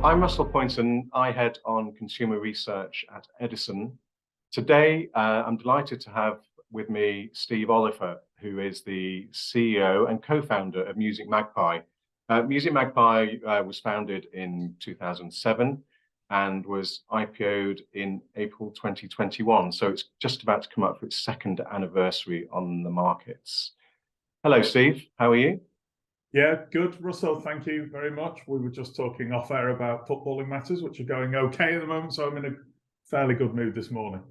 I'm Russell Poynton. I head on consumer research at Edison. Today, I'm delighted to have with me Steve Oliver, who is the CEO and co-founder of musicMagpie. musicMagpie was founded in 2007 and was IPO'd in April 2021. So it's just about to come up for its second anniversary on the markets. Hello, Steve. How are you? Yeah, good, Russell. Thank you very much. We were just talking off air about footballing matters, which are going okay at the moment. So I'm in a fairly good mood this morning.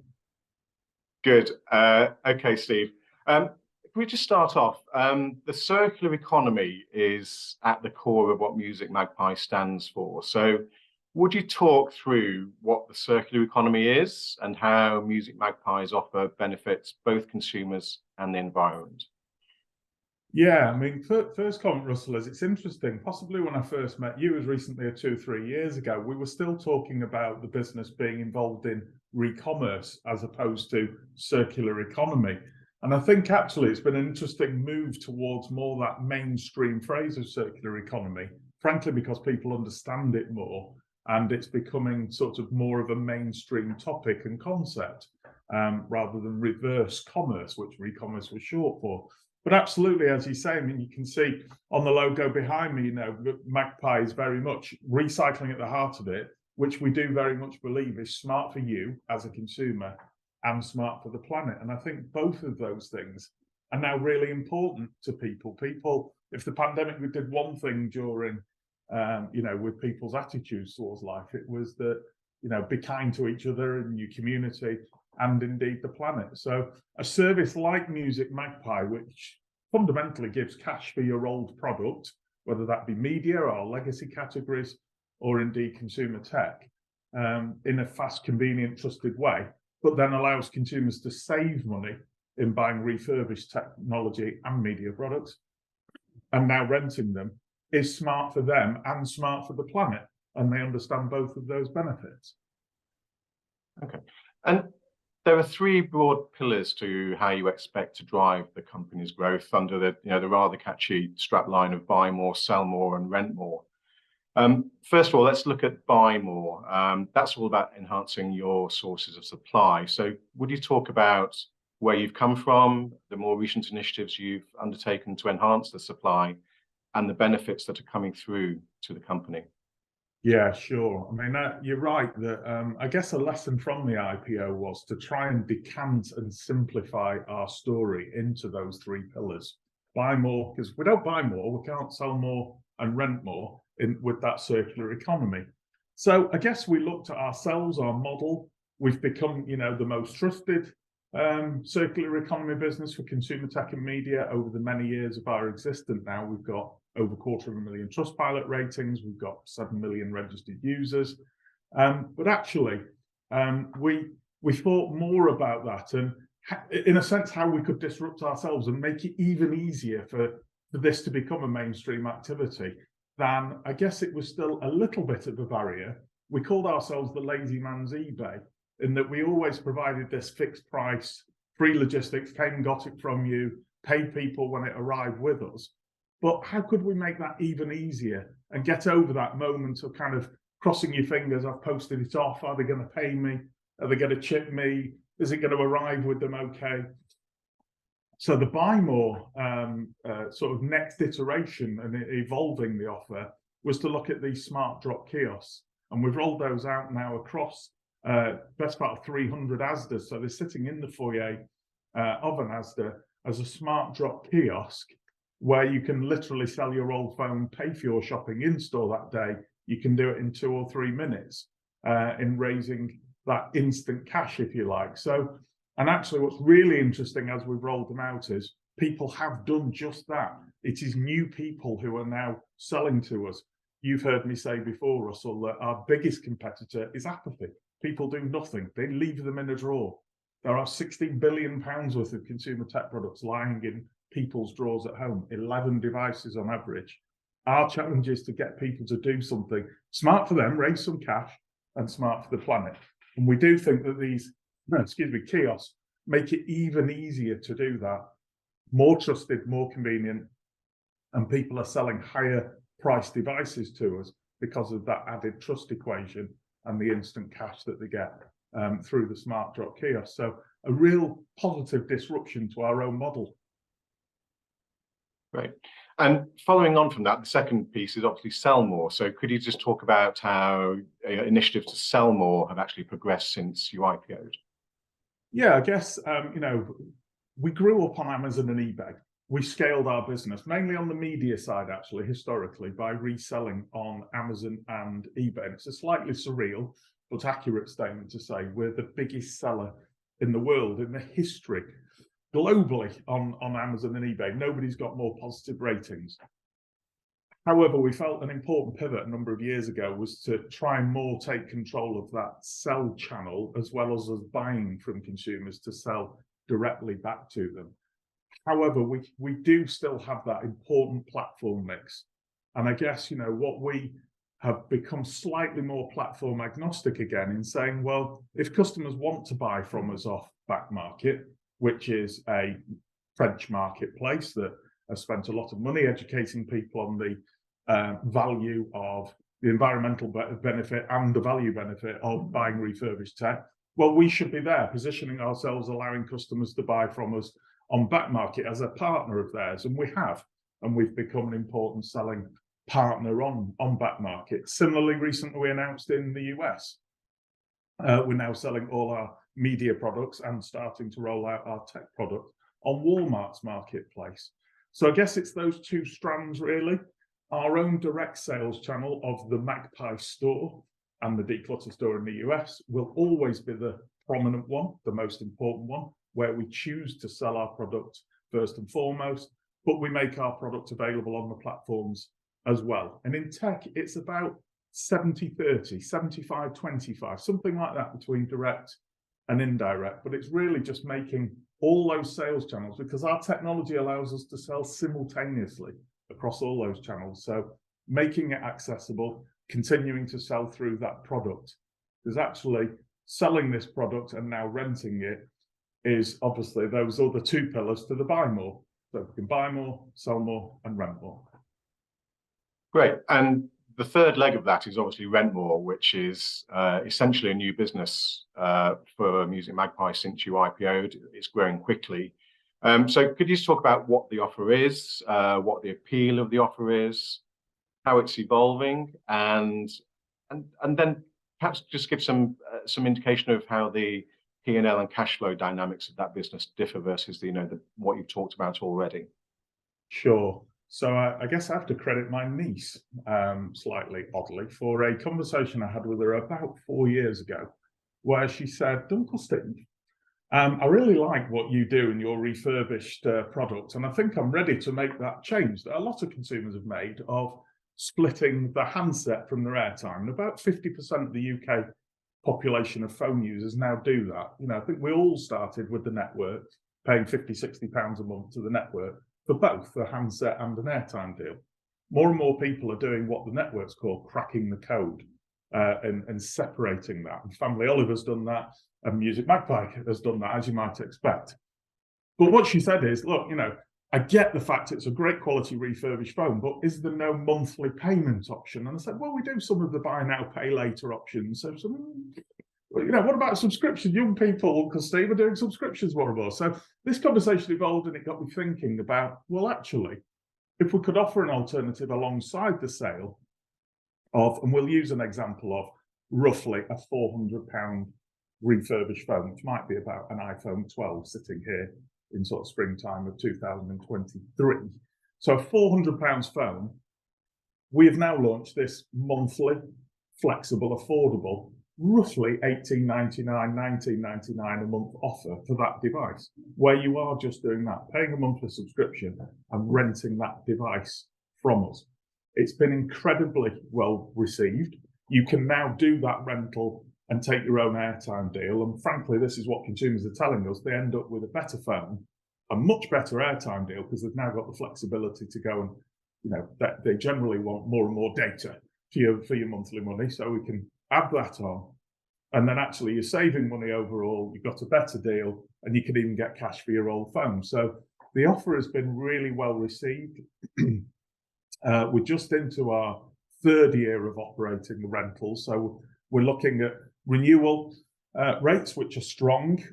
Good. Okay, Steve. If we just start off, the circular economy is at the core of what musicMagpie stands for. So would you talk through what the circular economy is and how musicMagpie's offer benefits both consumers and the environment? Yeah, I mean, first comment, Russell, is it's interesting. Possibly when I first met you as recently as 2 or 3 years ago, we were still talking about the business being involved in re-commerce as opposed to circular economy. And I think actually it's been an interesting move towards more that mainstream phrase of circular economy, frankly, because people understand it more and it's becoming sort of more of a mainstream topic and concept rather than reverse commerce, which re-commerce was short for. But absolutely, as you say, I mean, you can see on the logo behind me, Magpie is very much recycling at the heart of it, which we do very much believe is smart for you as a consumer and smart for the planet. And I think both of those things are now really important to people. People, if the pandemic did one thing during, with people's attitudes towards life, it was that, be kind to each other and your community and indeed the planet. So a service like musicMagpie, which fundamentally gives cash for your old product, whether that be media or legacy categories or indeed consumer tech, in a fast, convenient, trusted way, but then allows consumers to save money in buying refurbished technology and media products and now renting them, is smart for them and smart for the planet. And they understand both of those benefits. Okay. And there are three broad pillars to how you expect to drive the company's growth under the rather catchy strapline of buy more, sell more, and rent more. First of all, let's look at buy more. That's all about enhancing your sources of supply. So would you talk about where you've come from, the more recent initiatives you've undertaken to enhance the supply, and the benefits that are coming through to the company? Yeah, sure. I mean, you're right that I guess a lesson from the IPO was to try and decant and simplify our story into those three pillars. Buy more, because if we don't buy more, we can't sell more and rent more with that circular economy. So I guess we looked at ourselves, our model. We've become, the most trusted circular economy business for consumer tech and media over the many years of our existence. Now we've got over 250,000 Trustpilot ratings. We've got 7 million registered users. But actually, we thought more about that and, in a sense, how we could disrupt ourselves and make it even easier for this to become a mainstream activity than, I guess it was still a little bit of a barrier. We called ourselves the lazy man's eBay, in that we always provided this fixed price, free logistics, came and got it from you, paid people when it arrived with us. But how could we make that even easier and get over that moment of kind of crossing your fingers, I've posted it off, are they going to pay me? Are they going to chip me? Is it going to arrive with them okay? So the buy more sort of next iteration and evolving the offer was to look at these smart drop kiosks. And we've rolled those out now across best part of 300 Asdas. So they're sitting in the foyer of an Asda as a smart drop kiosk, where you can literally sell your old phone, pay for your shopping in store that day. You can do it in 2 or 3 minutes in raising that instant cash, if you like. So, and actually what's really interesting as we've rolled them out is people have done just that. It is new people who are now selling to us. You've heard me say before, Russell, that our biggest competitor is apathy. People do nothing. They leave them in a drawer. There are £16 billion worth of consumer tech products lying in people's drawers at home, 11 devices on average. Our challenge is to get people to do something smart for them, raise some cash, and smart for the planet. And we do think that these, kiosks make it even easier to do that. More trusted, more convenient, and people are selling higher priced devices to us because of that added trust equation and the instant cash that they get through the smart drop kiosk. So a real positive disruption to our own model. Great. And following on from that, the second piece is obviously sell more. So could you just talk about how initiatives to sell more have actually progressed since you IPO'd? Yeah, I guess, we grew up on Amazon and eBay. We scaled our business, mainly on the media side, actually, historically, by reselling on Amazon and eBay. And it's a slightly surreal but accurate statement to say we're the biggest seller in the world, in the history, globally, on Amazon and eBay. Nobody's got more positive ratings. However, we felt an important pivot a number of years ago was to try and more take control of that sell channel, as well as us buying from consumers to sell directly back to them. However, we do still have that important platform mix. And I guess, what we have become slightly more platform agnostic again in saying, well, if customers want to buy from us off back market, which is a French marketplace that has spent a lot of money educating people on the value of the environmental benefit and the value benefit of buying refurbished tech, well, we should be there positioning ourselves, allowing customers to buy from us on back market as a partner of theirs. And we have, and we've become an important selling partner on back market. Similarly, recently we announced in the US, we're now selling all our media products and starting to roll out our tech product on Walmart's marketplace. So I guess it's those two strands really. Our own direct sales channel of the Magpie store and the Declutter store in the US will always be the prominent one, the most important one, where we choose to sell our product first and foremost, but we make our product available on the platforms as well. And in tech, it's about 70-30, 75-25, something like that between direct and indirect. But it's really just making all those sales channels, because our technology allows us to sell simultaneously across all those channels. So making it accessible, continuing to sell through that product. There's actually selling this product and now renting it is obviously those are the two pillars to the buy more. So we can buy more, sell more, and rent more. Great. And the third leg of that is obviously rent more, which is essentially a new business for musicMagpie since you IPO'd. It's growing quickly. So could you just talk about what the offer is, what the appeal of the offer is, how it's evolving, and then perhaps just give some indication of how the P&L and cash flow dynamics of that business differ versus what you've talked about already. Sure. So I guess I have to credit my niece, slightly oddly, for a conversation I had with her about 4 years ago, where she said, "Uncle Steve, I really like what you do in your refurbished product, and I think I'm ready to make that change that a lot of consumers have made of splitting the handset from their airtime." And about 50% of the UK population of phone users now do that. I think we all started with the network, paying 50, 60 pounds a month to the network for both the handset and an airtime deal. More and more people are doing what the networks call cracking the code and separating that. And Family Oliver's done that, and musicMagpie has done that, as you might expect. But what she said is, look, I get the fact it's a great quality refurbished phone, but is there no monthly payment option? And I said, well, we do some of the buy now, pay later options. So what about subscription? Young people, because Steve are doing subscriptions more and more. So this conversation evolved and it got me thinking about, well, actually, if we could offer an alternative alongside the sale of, and we'll use an example of roughly a £400 refurbished phone, which might be about an iPhone 12 sitting here in sort of springtime of 2023. So a £400 phone, we have now launched this monthly, flexible, affordable, roughly £18.99, £19.99 a month offer for that device, where you are just doing that, paying a monthly subscription and renting that device from us. It's been incredibly well received. You can now do that rental and take your own airtime deal. And frankly, this is what consumers are telling us. They end up with a better phone, a much better airtime deal, because they've now got the flexibility to go and, they generally want more and more data for your monthly money. So we can add that on. And then actually you're saving money overall, you've got a better deal, and you can even get cash for your old phone. So the offer has been really well received. We're just into our third year of operating the rentals. So we're looking at renewal rates, which are strong,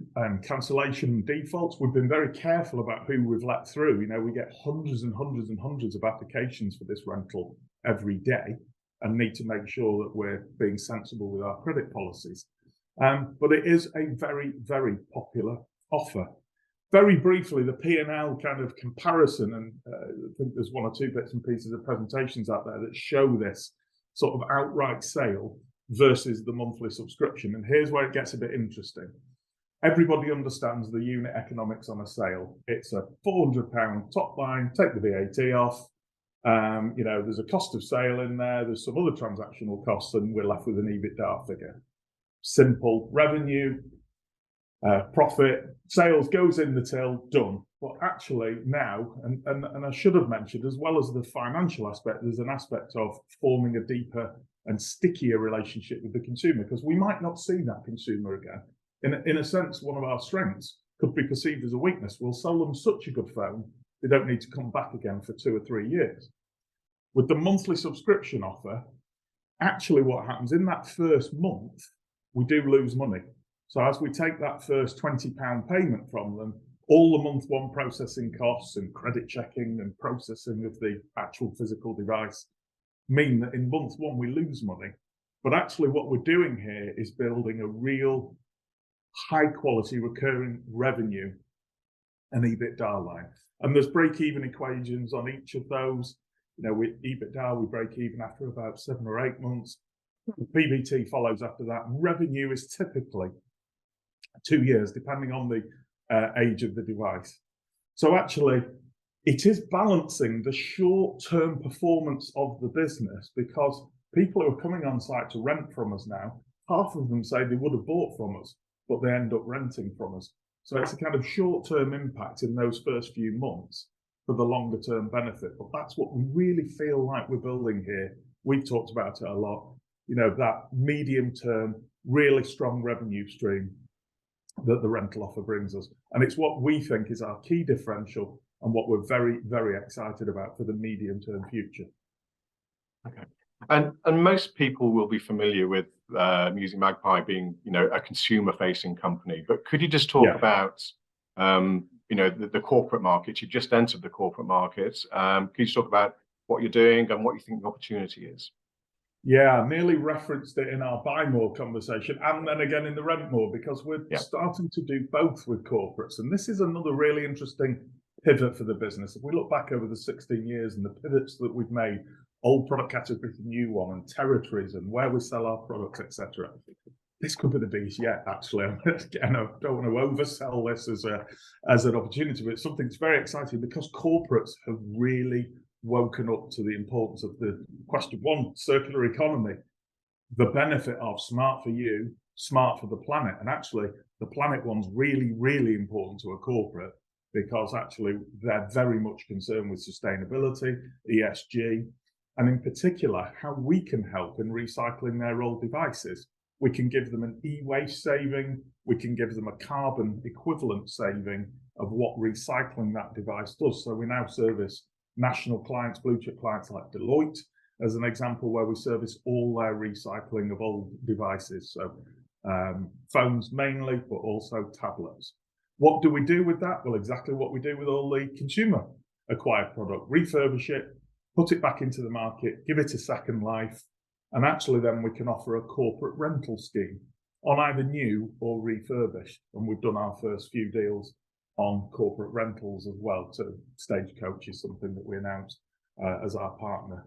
cancellation defaults. We've been very careful about who we've let through. You know, we get hundreds and hundreds and hundreds of applications for this rental every day, and need to make sure that we're being sensible with our credit policies. But it is a very, very popular offer. Very briefly, the P&L kind of comparison, and I think there's one or two bits and pieces of presentations out there that show this sort of outright sale versus the monthly subscription. And here's where it gets a bit interesting. Everybody understands the unit economics on a sale. It's a £400 top line, take the VAT off. You know, there's a cost of sale in there, there's some other transactional costs, and we're left with an EBITDA figure. Simple revenue, profit, sales goes in the till, done. But actually now, and I should have mentioned, as well as the financial aspect, there's an aspect of forming a deeper and stickier relationship with the consumer, because we might not see that consumer again. In a sense, one of our strengths could be perceived as a weakness. We'll sell them such a good phone, they don't need to come back again for 2 or 3 years. With the monthly subscription offer, actually what happens in that first month, we do lose money. So as we take that first £20 payment from them, all the month one processing costs and credit checking and processing of the actual physical device mean that in month one we lose money. But actually what we're doing here is building a real high quality recurring revenue and EBITDA line. And there's break-even equations on each of those. You know, with EBITDA, we break even after about 7 or 8 months. PBT follows after that. Revenue is typically 2 years, depending on the age of the device. So actually, it is balancing the short-term performance of the business, because people who are coming on site to rent from us now, half of them say they would have bought from us, but they end up renting from us. So it's a kind of short-term impact in those first few months for the longer-term benefit. But that's what we really feel like we're building here. We've talked about it a lot. You know, that medium-term, really strong revenue stream that the rental offer brings us. And it's what we think is our key differential and what we're very, very excited about for the medium-term future. Okay. And most people will be familiar with musicMagpie being, you know, a consumer-facing company. But could you just talk about, you know, the corporate market? You've just entered the corporate market. Can you just talk about what you're doing and what you think the opportunity is? Yeah, I nearly referenced it in our buy more conversation, and then again in the rent more, because we're starting to do both with corporates. And this is another really interesting pivot for the business. If we look back over the 16 years and the pivots that we've made, old product category to new one, and territories and where we sell our products, etc. This could be the biggest yet, actually. I don't want to oversell this as an opportunity, but it's something that's very exciting, because corporates have really woken up to the importance of the question one, circular economy, the benefit of smart for you, smart for the planet. And actually, the planet one's really, really important to a corporate, because actually they're very much concerned with sustainability, ESG, and in particular, how we can help in recycling their old devices. We can give them an e-waste saving, we can give them a carbon equivalent saving of what recycling that device does. So we now service national clients, blue chip clients like Deloitte, as an example, where we service all their recycling of old devices. So phones mainly, but also tablets. What do we do with that? Well, exactly what we do with all the consumer acquired product: refurbish it, put it back into the market, give it a second life, and actually then we can offer a corporate rental scheme on either new or refurbished. And we've done our first few deals on corporate rentals as well. So Stagecoach is something that we announced as our partner,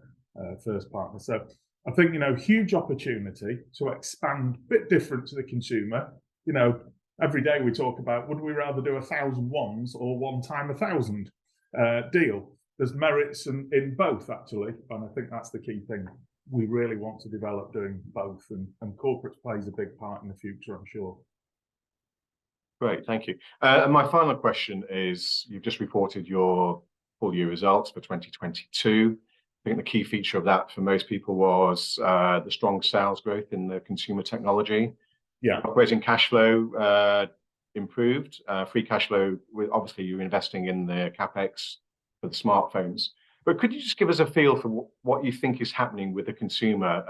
first partner. So I think, you know, huge opportunity to expand, a bit different to the consumer. You know, every day we talk about, would we rather do 1,000 ones or one time 1,000 deal? There's merits in both, actually. And I think that's the key thing. We really want to develop doing both, and corporate plays a big part in the future, I'm sure. Great, thank you. And my final question is, you've just reported your full year results for 2022. I think the key feature of that for most people was the strong sales growth in the consumer technology. Yeah. Operating cash flow improved. Free cash flow, obviously you're investing in the CapEx for the smartphones. But could you just give us a feel for what you think is happening with the consumer?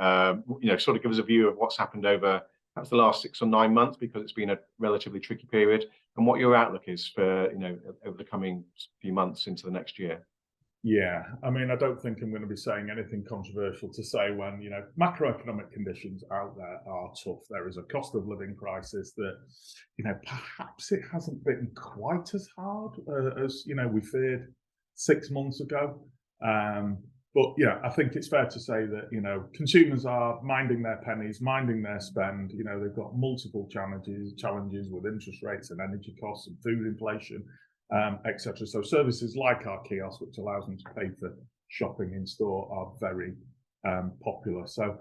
Sort of give us a view of what's happened over perhaps the last 6 or 9 months, because it's been a relatively tricky period, and what your outlook is for over the coming few months into the next year. Yeah, I mean, I don't think I'm going to be saying anything controversial to say when, macroeconomic conditions out there are tough. There is a cost of living crisis that, perhaps it hasn't been quite as hard as, we feared 6 months ago. But yeah, I think it's fair to say that, consumers are minding their pennies, minding their spend. They've got multiple challenges with interest rates and energy costs and food inflation, etc. So services like our kiosk, which allows them to pay for shopping in store, are very popular. So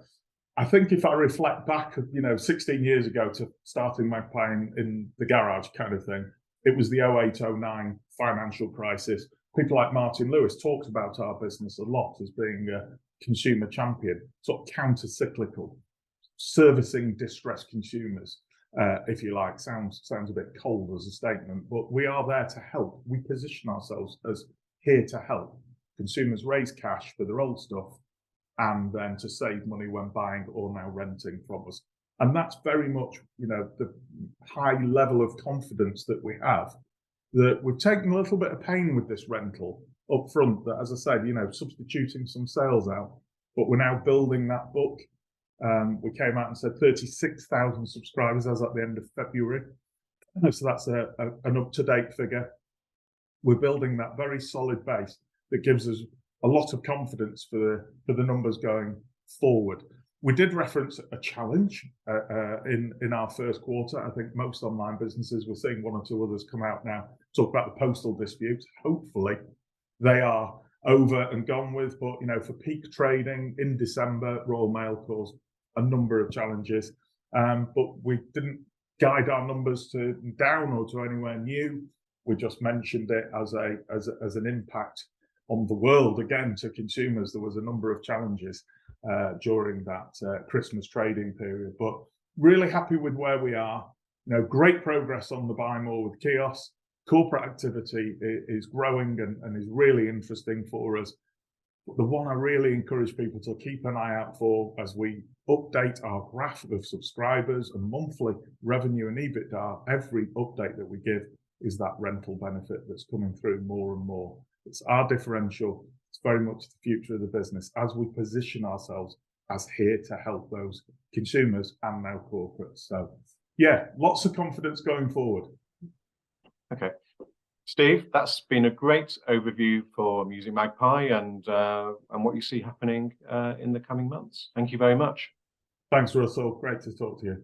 I think if I reflect back, 16 years ago to starting Magpie in the garage kind of thing, it was the 08-09 financial crisis. People like Martin Lewis talked about our business a lot as being a consumer champion, sort of counter-cyclical, servicing distressed consumers. If you like, sounds a bit cold as a statement, but we are there to help. We position ourselves as here to help consumers raise cash for their old stuff and then to save money when buying or now renting from us. And that's very much, the high level of confidence that we have, that we've taken a little bit of pain with this rental up front, that, as I said, substituting some sales out, but we're now building that book. We came out and said 36,000 subscribers as at the end of February. So that's an up-to-date figure. We're building that very solid base that gives us a lot of confidence for the numbers going forward. We did reference a challenge in our first quarter. I think most online businesses, we're seeing one or two others come out now, talk about the postal disputes. Hopefully they are over and gone with, but for peak trading in December, Royal Mail caused a number of challenges, but we didn't guide our numbers to down or to anywhere new. We just mentioned it as an impact on the world. Again, to consumers, there was a number of challenges during that Christmas trading period, but really happy with where we are. Great progress on the buy more with kiosks. Corporate activity is growing and is really interesting for us. But the one I really encourage people to keep an eye out for as we update our graph of subscribers and monthly revenue and EBITDA, every update that we give is that rental benefit that's coming through more and more. It's our differential. It's very much the future of the business as we position ourselves as here to help those consumers and now corporates. So yeah, lots of confidence going forward. Okay. Steve, that's been a great overview for musicMagpie and what you see happening in the coming months. Thank you very much. Thanks, Russell. Great to talk to you.